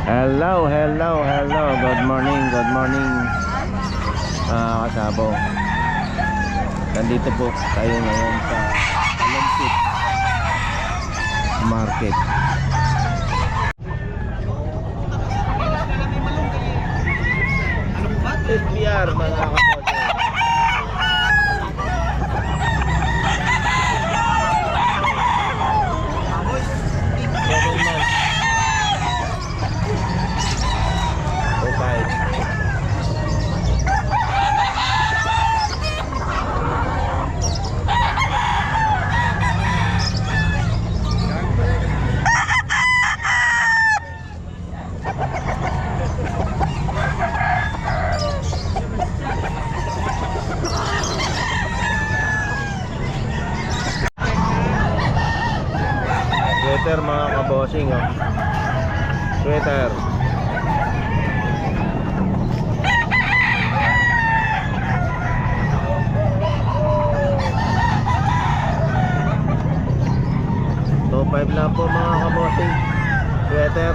Hello, hello, hello. Good morning, kasabo. Nandito po tayo ngayon sa Talensit Market. SBR mga kamote. Sweater mga kabosing, oh. Sweater. So 5 lang po mga kabosing. Sweater.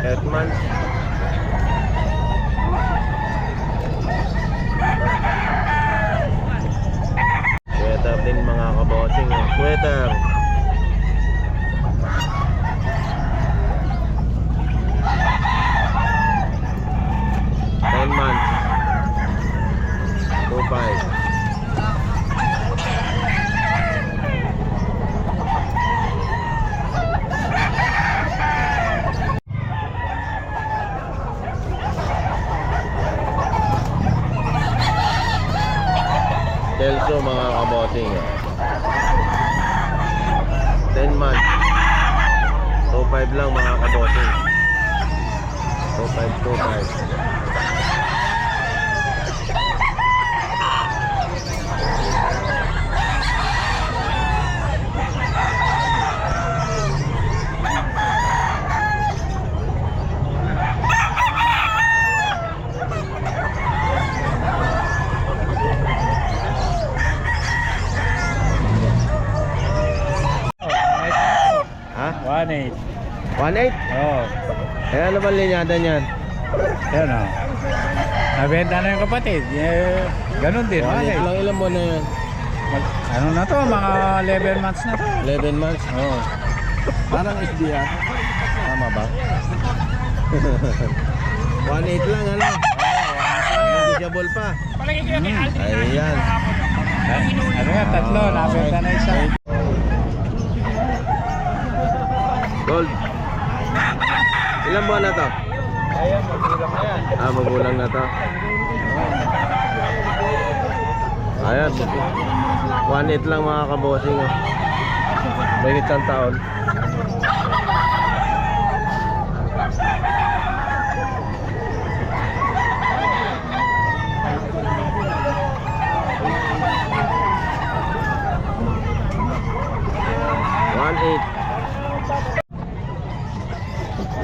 Hetman. Sweater din mga kabosing, oh. Sweater. Months 2.5. Kelso mga kaboting, 10 months 2.5 lang mga kaboting. 2.5. Ha? 1.8. 1.8? Oo. Eh ano ba linyada niyan? Yan o. Nabenta na yung kapatid. Ganun din. 1.8 lang, ilang buwan na yan? Ano na to? Mga 11 months na to. 11 months? Oo. Parang SDR. Tama ba? 1.8 lang, ano? Negotiable pa. Ayan. Ano yan? Tatlo. Nabenta na isa. Gold. Ilang buwan na to? Ayan, magulang na yan. Magulang na to. Ayan. 1.8 lang mga kabosing, oh. May isang taon.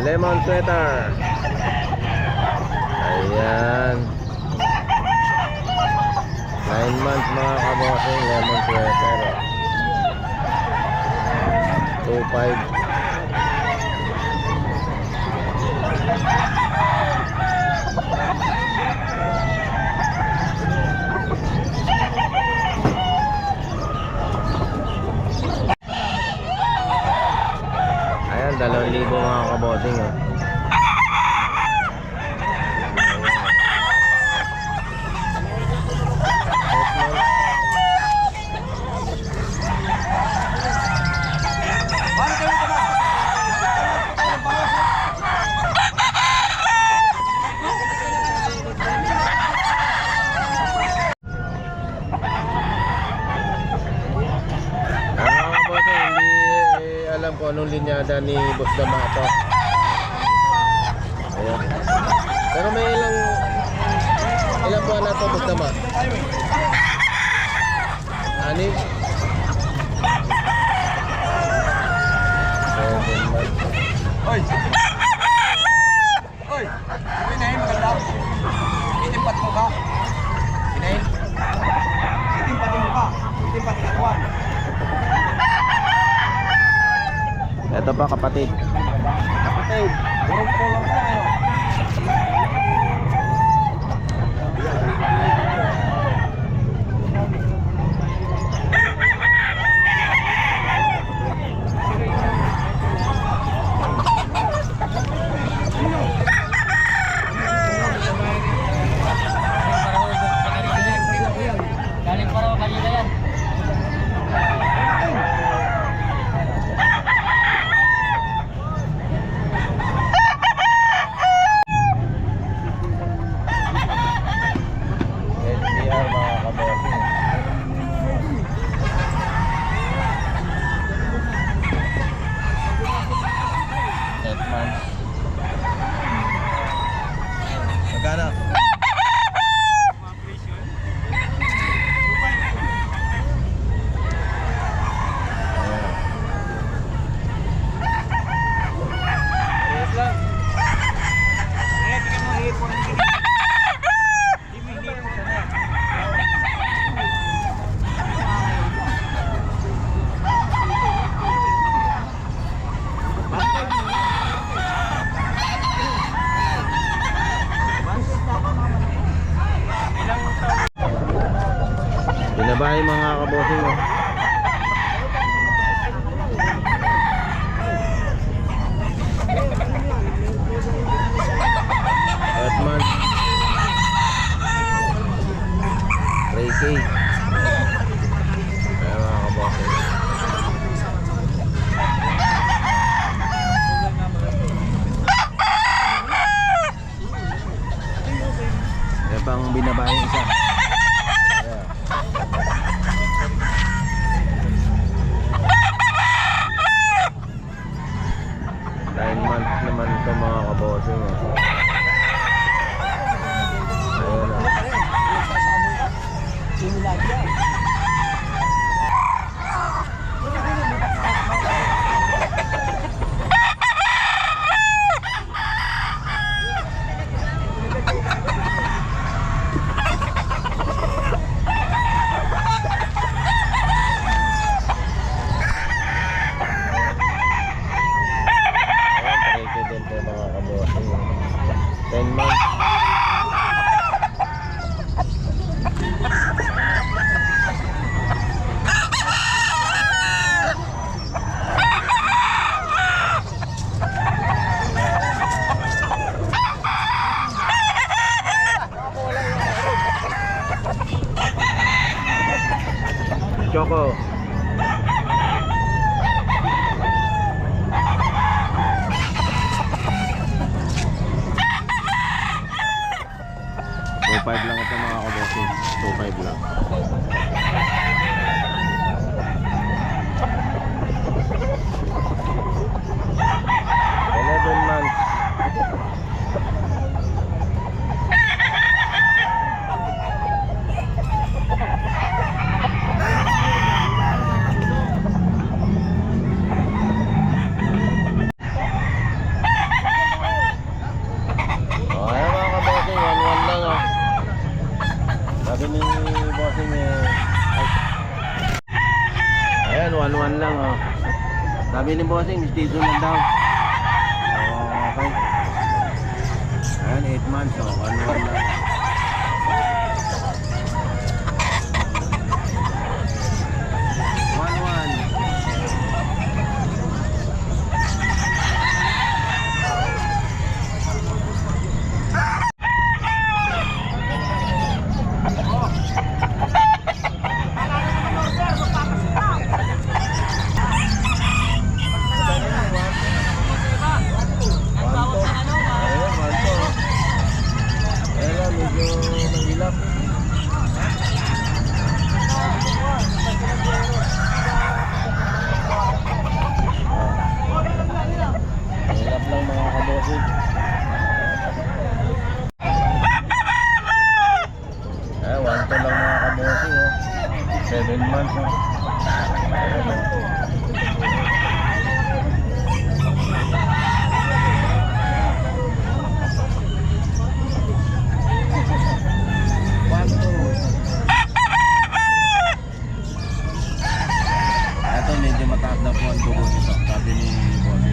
Lemon sweater. Ayan. 9 months mga kabosing. Lemon sweater. 2.5. Ayan, 2,000 mga kabosing, oh. Alam ko anong linyada ni Boss Damato. Ayan. Pero may ilang buwan na to, Boss Dama? 6? 7 months. Oy! Oy! Pinahin maganda. Itimpat mo ka. Pinahin. Itimpat mo ka. Ito pa kapatid. Kapatid, purong pulang tayo. Galing pa raw kanina yan. SBR mga kabossing. Hetman. Magkano? Binabae mga kabossing oh. Hetman Ray K. Ayan mga kabossing. Ayan pang binabae isa. Ayan. 9 months naman ito mga kabossing oh. Ayan oh. Ayan, pareho din po mga kabossing oh. 10 months. Choco. $2.5 lang ito mga kabossing. $2.5 lang. $11 months. Oh, ayan mga kabossing, 1-1 lang oh. Sabi ni bossing ayan, 1-1 lang oh. Sabi ni bossing, season lang daw. Oh, okay. Ayan, 8 months oh, 1-1 lang. Ito medyo mataas na po ang dugo nito, sabi ni boss.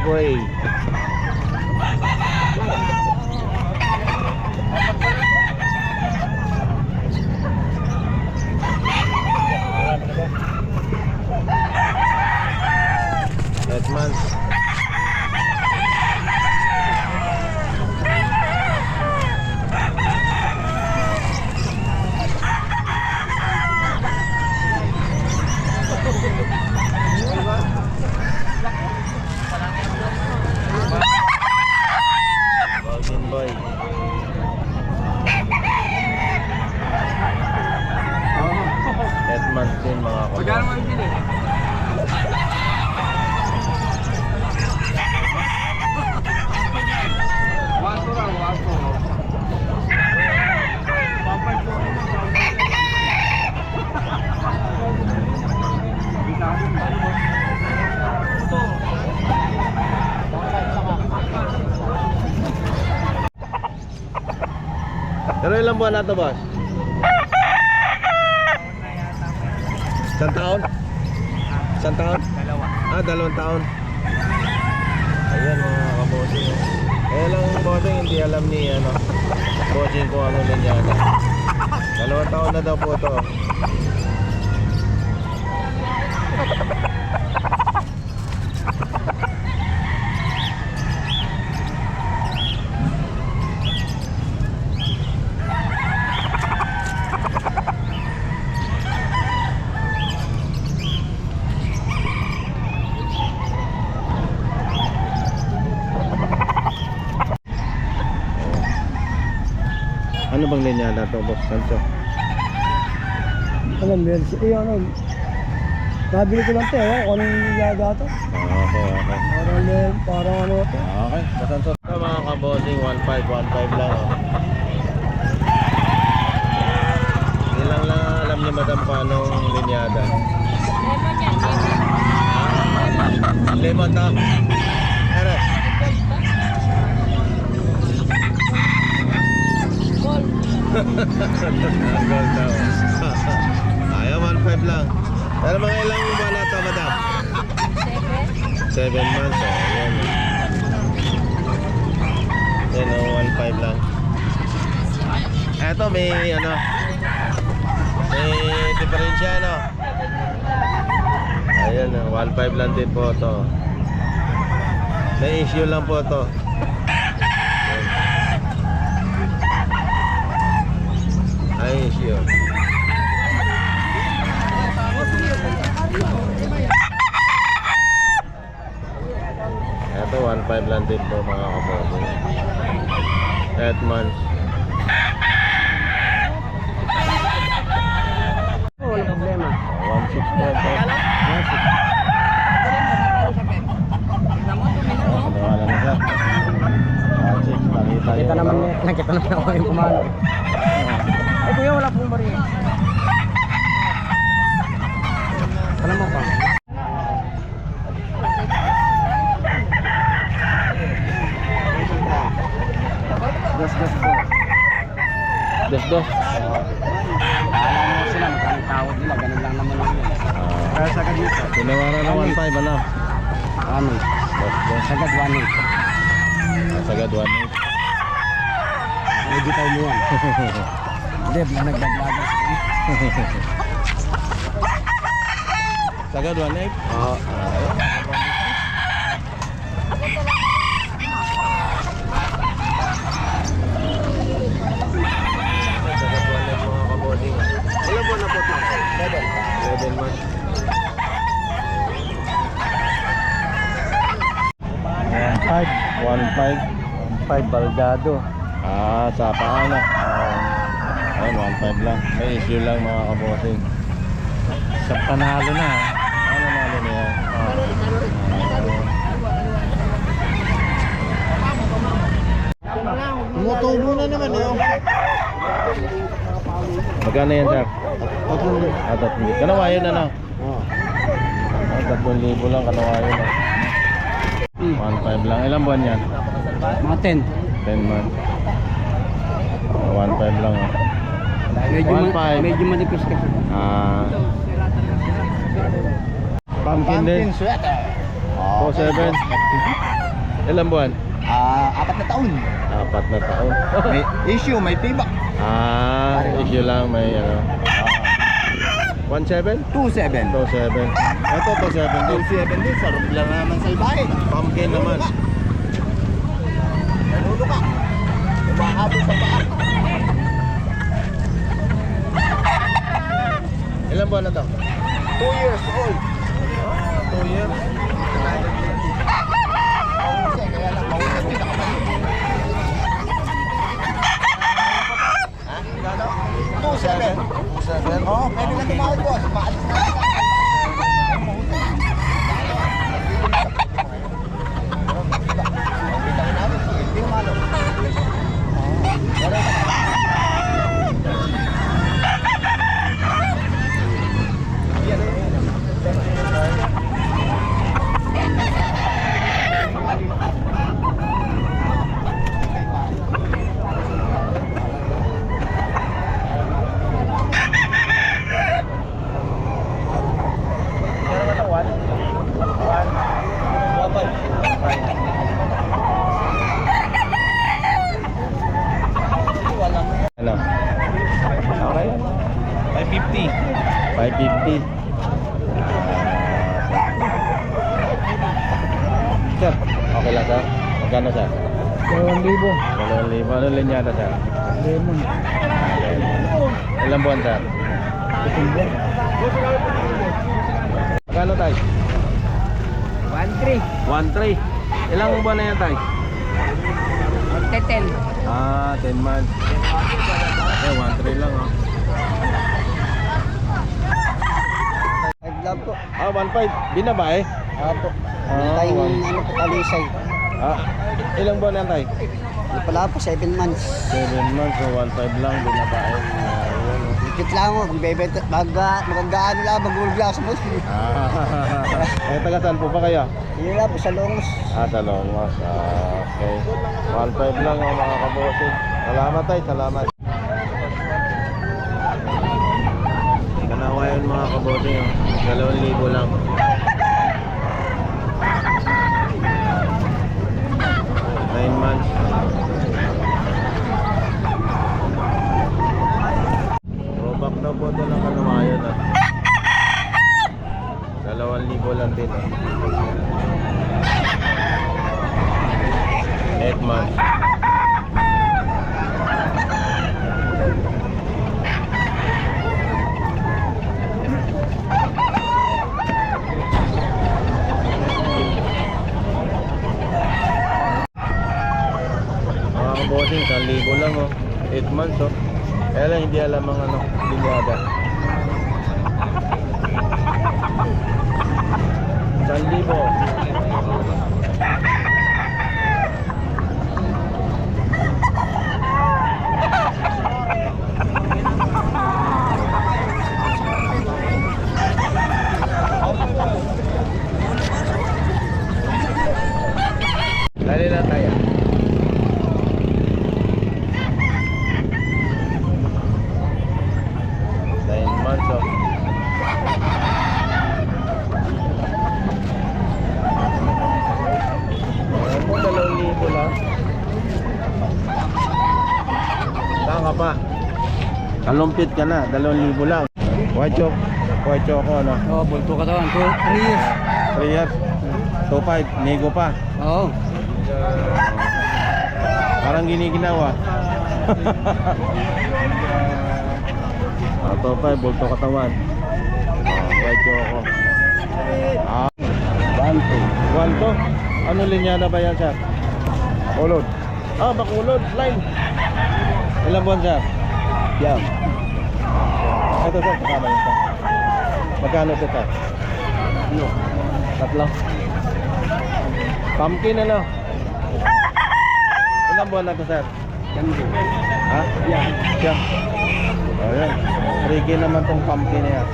Gray. Edmonds. Golden Boy. Edmonds din mga kapatid. Pero ilang buwan na ito, boss? Isang taon? Isang taon? Ah, 2 taon. Ayan mga kabosing. Kaya lang bossing, hindi alam ni bossing kung ano na niya. 2 taon na daw po ito. Ano bang linya na ito, boss Sancho? Alam mo yun, nabili ko lang ito, kung anong yaga ito. Okay. Parang ano ito. Okay, boss Sancho. Ito mga kabosing, 1.5 lang. Ilang lang alam ni madam paano linyada. Lemon na. Ano? Gold daw. Ayaw, 1.5 lang. Pero mga ilang buwan na ito, madam? 7 months. Ayan. Yan o, 1.5 lang. Eto, may may diferensya, Ayan, 1.5 lang din po ito. May issue lang po ito. Ay, issue. Ito, 1.5 lang din po mga kabosing. Edmonds. Walang problema. 1.6 po ito. 1.6. Nakita naman ako yung kumano. Ay kuya, wala pong bari. Alam mo pa? Dos po. Dos. Alam mo sila, magkano tawad nila, ganun lang naman yun. Kaya sagad nito. Tinawaran ng 1.5, ano? Ano? Dos. Sagad 1.8. Sagad 1.8. Medyo tayo mo yan. Hindi, nagdaglagas. Sagad 1.8? Oo. Sagad 1.8 mga kaboding. Ilan buwan na po ito? 11 months. Five. 1.5. 5 baldado. Ah, sa paano? Ayun, 1.5 lang. May issue lang mga kabosing. Sa panalo na. Ano nalo niya? Tumutubo na naman yun. Magkano yan, sir? 3,000. Kanawayo na lang. Oo. 3,000 lang, kanawayo na. 1.5 lang. Ilang buwan yan? Mga 10. 10 months. 1.5 lang. Medyo manipis kasi. Pumpkin din. sweater. 2.7. Ilang buwan? 4 na taon. 4 na taon. May issue, may tibak. Issue lang, may ano. 1.7? 2.7. 2.7. Ito, 2.7 din. 2.7 din, sarap lang naman sa ibahe. Pumpkin naman. Nanuno ka. Umahabol sa paa. Ilang buwan na to? 2 years old. 2 years. Kaya lang, mahusap din ako. Ha? Gano? 2.7. 2.7? Oo, pwede na tumawag boss. Maalis na. Ano? Okay. 550. 550. Sir, okay lang sir? Magkano sir? 2,000. 2,000. Ano linyada sir? Lemon. Ilang buwan sir? 1,000. Magkano tayo? 1-3. 1.3. Ilang buwan na yan tayo? 10. 10 months. Okay, 1.3 lang oh. Nag-vlog po. 1.5. Binaba eh. Apo. Ah, Tayong one. ano po, talisay. Ilang buwan na tayo? Hindi pala po, 7 months. 7 months, so 1.5 lang, binaba eh. Ayun oh. Ikit lang mo, kung bebenta, magagaano lang, magulog lang sa mo. Taga saan po ba kayo? Yun lang po, sa Longos. Sa Longos. Okay. 1.5 lang oh, mga kabosin. Salamat tayo, salamat. Kanawa yun mga kabosin. 2,000 lang. Months. Robak na po ito ng kanumayan 2,000 lang din 8 months. Bossing, 1,000 lang oh. 8 months oh. Kaya lang hindi alam ang ano, linyada. 1,000. Dali na tayo. Pa. Kalumpit ka na, 2,000 lang. White choco ano? Oh, bulto ka tawan. 3 years. 3 years. 2.5, nego pa. Oo. Parang giniginawa. 2.5, bulto katawan. White choco. 1.2. Ano linyada ba yan, sir? Ulod. Bakulod, line. Ilang buwan sir? Yan. Ito sir, kasama yun sir. Magkano ito sir? Ano? 3. Pumpkin ano? Ilang buwan na ito sir? Yan din. Ha? Yan. Siyam. Ayan. Tricky naman tong pumpkin na yan.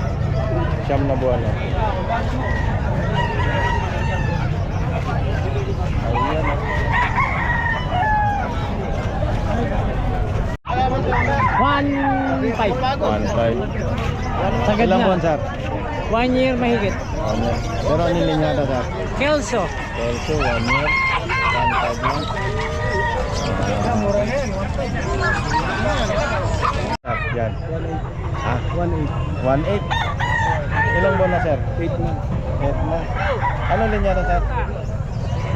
Siyam na buwan na. Ayan o. 1.5. 1.5. Sagad Ilang na. buwan sir? 1 year mahigit. 1 year. Pero ano linyada sir? Kelso. Also 1 year. 1.5 lang. Yan. Ah, 1.8. Ilang buwan na sir? 8 months. 8 months. Ano linyada sir?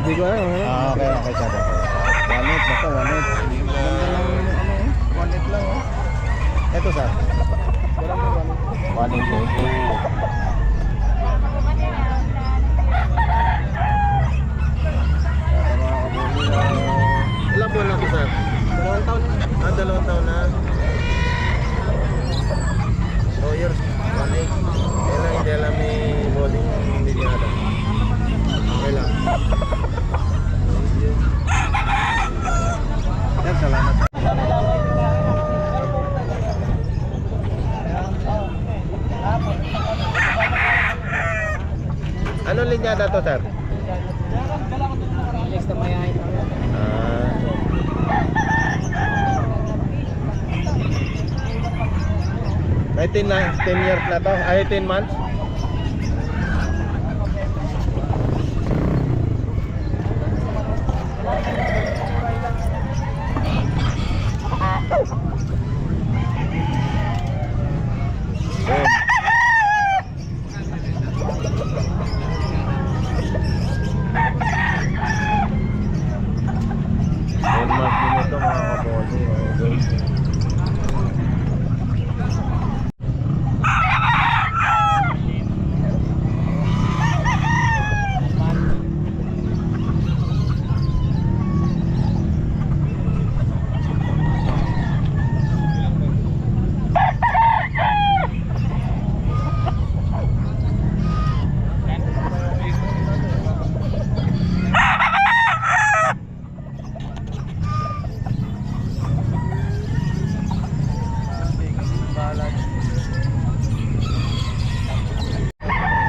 Hindi ko alam. Ah, okay, okay sir. 1.8 basta 1.8. 1.8 lang oh. Ito sir. 1.8. Ilang buwan na ito sir? 2 taon. Ah, 2 taon na. 2 years, 1.8. Kaya lang hindi alam ni Bossing yung linyada. Okay lang. Yan, salamat. Ano linyada to sir? Next na mayahin. Ah. May 10 years na to, ay 18 months. Good. Months din ito mga kaposi. Good.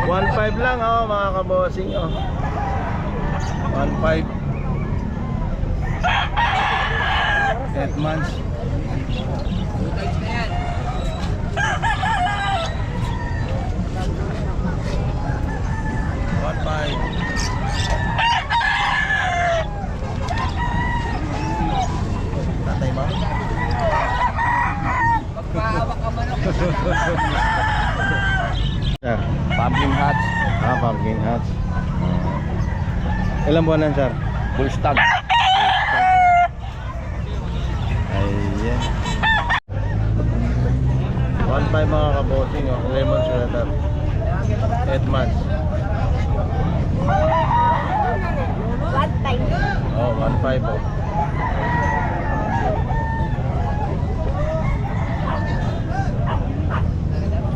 $1.5 lang oh mga kabossing oh. 1.5 8 months. Tatay mo? Sir, Pumpkin hats. pumpkin hats. Ilang buwan na sir? Bull stag. Ayan. 1.5 mga kabossing oh. Lemon sweater 8 months. What time? Oh, 1.5 oh.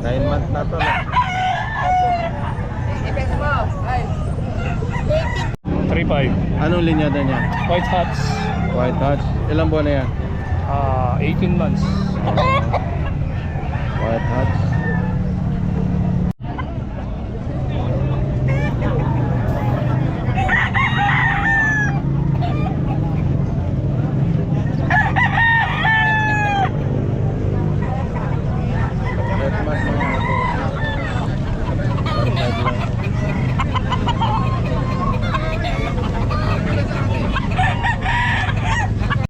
Nine months na to na. 3.5. Anong linyada niya? White hats. White hats. Ilang buwan na yan? 18 months. White hats.